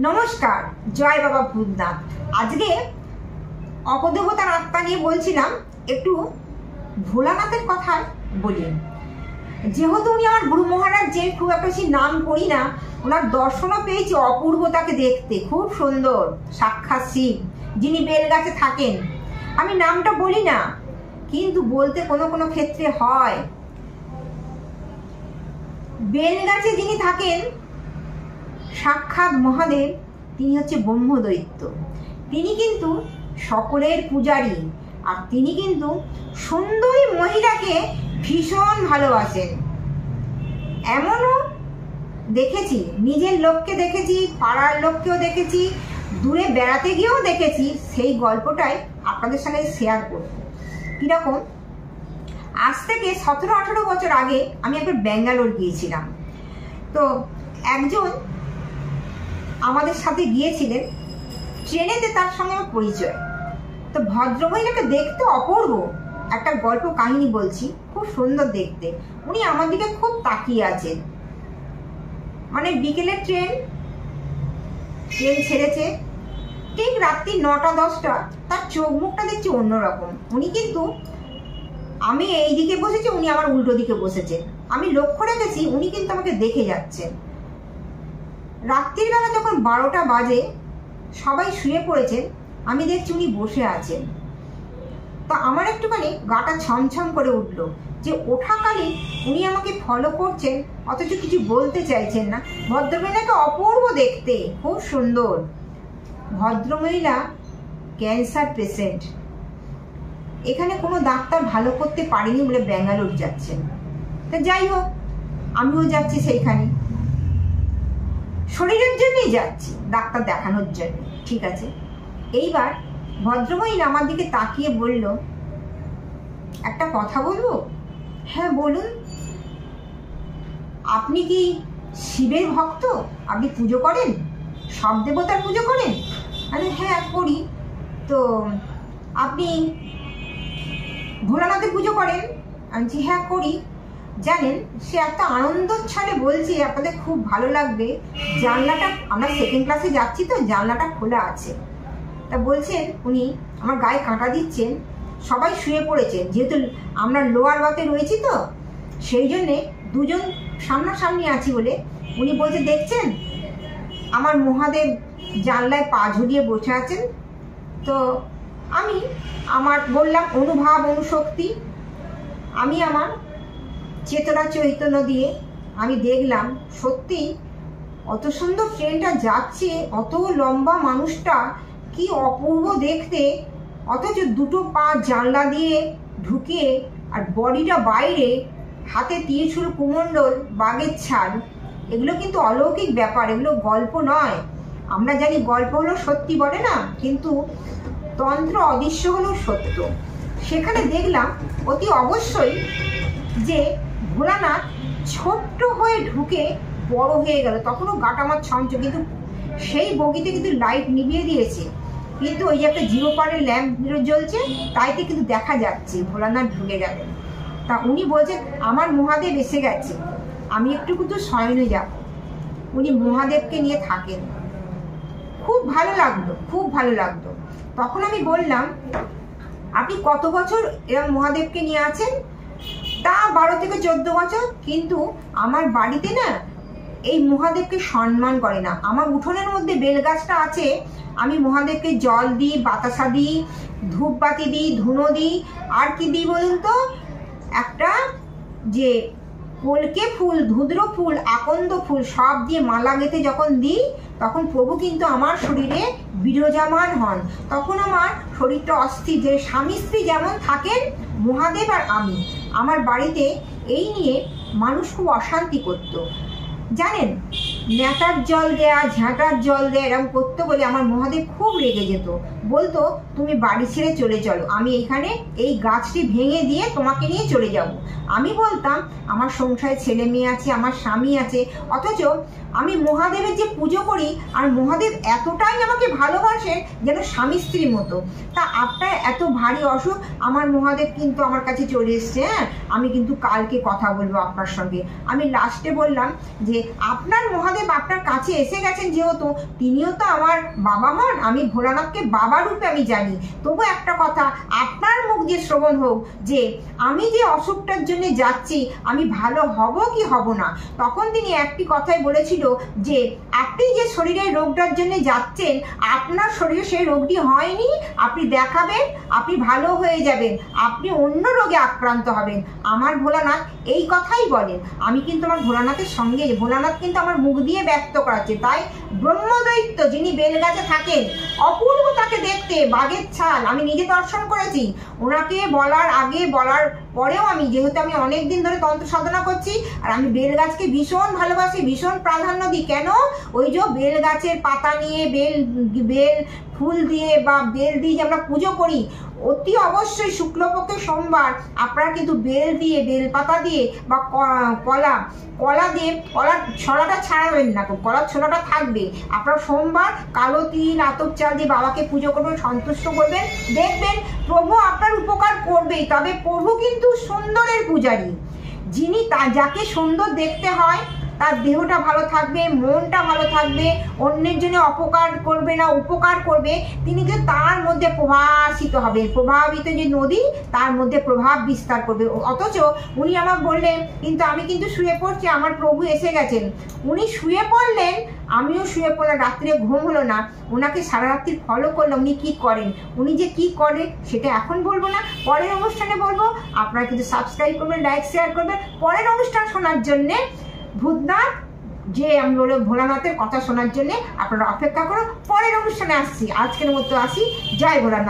নমস্কার, জয় বাবা ভূতনাথ। আজকে অপদেবতার আত্মা নিয়ে বলছিলাম, একটু ভোলানাথের কথা বলি। যেহেতু উনি আমার গুরু মহারাজ, যে খুব একটা বেশি নাম করি না, ওনার দর্শনও পেয়েছি। অপূর্ব তাকে দেখতে, খুব সুন্দর, সাক্ষাৎ শিব, যিনি বেলগাছে থাকেন। আমি নামটা বলি না, কিন্তু বলতে কোনো কোনো ক্ষেত্রে হয়। বেলগাছে যিনি থাকেন সাক্ষাৎ মহাদেব, তিনি হচ্ছে ব্রহ্মদৈত্য। তিনি কিন্তু সকলের পূজারী, আর তিনি কিন্তু সুন্দরী মহিলাকে ভীষণ ভালোবাসেন। এমনও দেখেছি, নিজের লোককে দেখেছি, পাড়ার লোককেও দেখেছি, দূরে বেড়াতে গিয়েও দেখেছি। সেই গল্পটাই আপনাদের সঙ্গে শেয়ার করব। কীরকম, আজ থেকে 17-18 বছর আগে আমি একবার ব্যাঙ্গালোর গিয়েছিলাম। তো একজন আমাদের সাথে গিয়েছিলেন ট্রেনেতে, তার সঙ্গে আমার পরিচয়। তো ভদ্রমহিলাকে দেখতে অপূর্ব, একটা গল্প কাহিনী বলছি, খুব সুন্দর দেখতে। উনি আমার দিকে খুব তাকিয়ে আছেন। মানে বিকেলের ট্রেন ছেড়েছে, ঠিক রাত্রি 9টা-10টা, তার চোখ মুখটা দেখছি অন্যরকম। উনি কিন্তু, আমি এই দিকে বসেছি, উনি আমার উল্টো দিকে বসেছেন। আমি লক্ষ্য রেখেছি উনি কিন্তু আমাকে দেখে যাচ্ছেন। রাত্রির বেলা যখন 12টা বাজে, সবাই শুয়ে পড়েছেন, আমি দেখছি উনি বসে আছেন। তো আমার একটুখানি গাটা ছমছম করে উঠল, যে ওঠাকালীন উনি আমাকে ফলো করছেন, অথচ কিছু বলতে চাইছেন না। ভদ্রমহিলাকে অপূর্ব দেখতে, খুব সুন্দর। ভদ্রমহিলা ক্যান্সার পেশেন্ট, এখানে কোনো ডাক্তার ভালো করতে পারেনি বলে ব্যাঙ্গালোর যাচ্ছেন। তা যাই হোক, আমিও যাচ্ছি সেইখানে, শরীরের জন্যই যাচ্ছি, ডাক্তার দেখানোর জন্য। ঠিক আছে। এইবার ভদ্রমহিলা আমার দিকে তাকিয়ে বলল, একটা কথা বলবো? হ্যাঁ বলুন। আপনি কি শিবের ভক্ত? আপনি পুজো করেন? সব দেবতার পুজো করেন? আরে হ্যাঁ করি। তো আপনি ভোলানাথের পুজো করেন? আমি হ্যাঁ করি। জানেন, সে একটা আনন্দচ্ছলে বলছে, আপনাদের খুব ভালো লাগবে, জানলাটা, আমরা সেকেন্ড ক্লাসে যাচ্ছি তো, জানলাটা খোলা আছে। তা বলছেন উনি, আমার গায়ে কাঁটা দিচ্ছেন, সবাই শুয়ে পড়েছেন, যেহেতু আমরা লোয়ার বাতে রয়েছি তো, সেই জন্যে দুজন সামনাসামনি আছি বলে উনি বলছে, দেখছেন আমার মহাদেব জানলায় পা ঝুলিয়ে বসে আছেন। তো আমি বললাম, অনুভব অনুশক্তি, আমি আমার চেতনা চৈতন্য দিয়ে আমি দেখলাম, সত্যি অত সুন্দর ট্রেনটা যাচ্ছে, অত লম্বা মানুষটা, কি অপূর্ব দেখতে, অথচ দুটো পা জানলা দিয়ে ঢুকিয়ে আর বডিটা বাইরে, হাতে ত্রিশূল, কুমণ্ডল, বাঘের ছাল। এগুলো কিন্তু অলৌকিক ব্যাপার, এগুলো গল্প নয়। আমরা জানি গল্প হলো সত্যি বলে না, কিন্তু তন্ত্র অদৃশ্য হলো সত্য। সেখানে দেখলাম অতি অবশ্যই যে ভোলানাথ ছোট্ট হয়ে ঢুকে বড় হয়ে গেল। তখনও গাটা আমার ছমছম, কিন্তু সেই বগিতে কিন্তু লাইট নিভিয়ে দিয়েছে, কিন্তু ওই যে একটা 0 পারের ল্যাম্প জ্বলছে, তাইতে কিন্তু দেখা যাচ্ছে ভোলানাথ ঢুকে গেল। তা উনি বলছেন, আমার মহাদেব এসে গেছে, আমি একটু কিন্তু শয়নে যাব। উনি মহাদেবকে নিয়ে থাকেন। খুব ভালো লাগলো, খুব ভালো লাগলো। তখন আমি বললাম, আপনি কত বছর এরকম মহাদেবকে নিয়ে আছেন? তা 12 থেকে 14 বছর। কিন্তু আমার বাড়িতে না এই মহাদেবকে সম্মান করে না। আমার উঠোনের মধ্যে বেলগাছটা আছে, আমি মহাদেবকে জল দিই, বাতাসা দিই, ধূপবাতি দিই, ধুনো দিই, আর কি দিই বলুন তো, একটা যে কলকে ফুল, ধুদ্র ফুল, আকন্দ ফুল, সব দিয়ে মালা গেঁথে যখন দিই, তখন প্রভু কিন্তু আমার শরীরে বিরাজমান হন। তখন আমার শরীরটা অস্থির, যে স্বামী স্ত্রী যেমন থাকেন মহাদেব আর আমি। আমার বাড়িতে এই নিয়ে মানুষ খুব অশান্তি করতো, জানেন, ন্যাটার জল দেয়া, ঝাঁটার জল দেয়া, এরকম করতো বলে আমার মহাদেব খুব রেগে যেত। বলতো, তুমি বাড়ি ছেড়ে চলে চলো, আমি এখানে এই গাছটি ভেঙে দিয়ে তোমাকে নিয়ে চলে যাব। আমি বলতাম, আমার সংসারে ছেলে মেয়ে আছে, আমার স্বামী আছে। অথচ আমি মহাদেবের যে পুজো করি, আর মহাদেব এতটাই আমাকে ভালোবাসেন যেন স্বামী স্ত্রীর মতো। তা আপনার এত ভারী অসুখ, আমার মহাদেব কিন্তু আমার কাছে চলে এসছে। হ্যাঁ, আমি কিন্তু কালকে কথা বলবো আপনার সঙ্গে। আমি লাস্টে বললাম যে আপনার মহাদেব আপনার কাছে এসে গেছেন, যেহেতু তিনিও তো আমার বাবা হন, আমি ভোলানাথকে বাবা রূপে আমি জানি। তবু একটা কথা আপনার মুখ দিয়ে শ্রবণ হোক যে আমি যে অসুখটার জন্য যাচ্ছি আমি ভালো হব কি হব না। তখন তিনি একটি কথাই বলেছিল যে আপনি যে শরীরের রোগটার জন্য যাচ্ছেন, আপনার শরীরে সেই রোগটি হয়নি, আপনি দেখাবেন, আপনি ভালো হয়ে যাবেন, আপনি অন্য রোগে আক্রান্ত হবেন। আমার ভোলানাথ এই কথাই বলেন। আমি কিন্তু আমার ভোলানাথের সঙ্গে, ভোলানাথ কিন্তু আমার মুখ দিয়ে ব্যক্ত করাচ্ছে। তাই ব্রহ্মদৈত্য যিনি বেলগাছে থাকেন, অপূর্ব তাকে দেখতে, বাঘের ছাল, আমি নিজে দর্শন করেছি। ওনাকে বলার আগে বলার পরেও আমি, যেহেতু আমি অনেক দিন ধরে তন্ত্র সাধনা করছি, আর আমি বেলগাছকে ভীষণ ভালোবাসি, ভীষণ প্রাধান্য দিই। কেন? ওই যে বেলগাছের পাতা নিয়ে বেল ফুল দিয়ে বা বেল দিয়ে যে আমরা পুজো করি, অতি অবশ্যই শুক্লপক্ষের সোমবার আপনারা কিন্তু বেল দিয়ে, বেল পাতা দিয়ে বা কলা দিয়ে, কলার ছড়াটা ছাড়াবেন না, কলার ছোলাটা থাকবে। আপনারা সোমবার কালো তিল আতপ চাল দিয়ে বাবাকে পুজো করবেন, সন্তুষ্ট করবেন, দেখবেন প্রভু আপনার উপকার করবেই। তবে প্রভু কিন্তু সুন্দরের পূজারী, যিনি যাকে সুন্দর দেখতে হয়, তার দেহটা ভালো থাকবে, মনটা ভালো থাকবে, অন্যের জন্য অপকার করবে না, উপকার করবে, তিনি যে তার মধ্যে প্রভাসিত হবে, প্রভাবিত যে নদী তার মধ্যে প্রভাব বিস্তার করবে। অথচ উনি আমাকে বললেন কিন্তু আমি কিন্তু শুয়ে পড়ছি, আমার প্রভু এসে গেছেন। উনি শুয়ে পড়লেন, আমিও শুয়ে পড়লাম, রাত্রে ঘুম হলো না। ওনাকে সারা রাত্রি ফলো করলাম, উনি কি করেন, উনি যে কি করেন সেটা এখন বলবো না, পরের অনুষ্ঠানে বলবো। আপনারা কিন্তু সাবস্ক্রাইব করবেন, লাইক শেয়ার করবেন পরের অনুষ্ঠান শোনার জন্যে। ভূতনাথ যে আমি বলে ভোলানাথের কথা শোনার জন্য আপনারা অপেক্ষা করুন, পরের অনুষ্ঠানে আসছি। আজকের মতো আসি, জয় ভোলানাথ।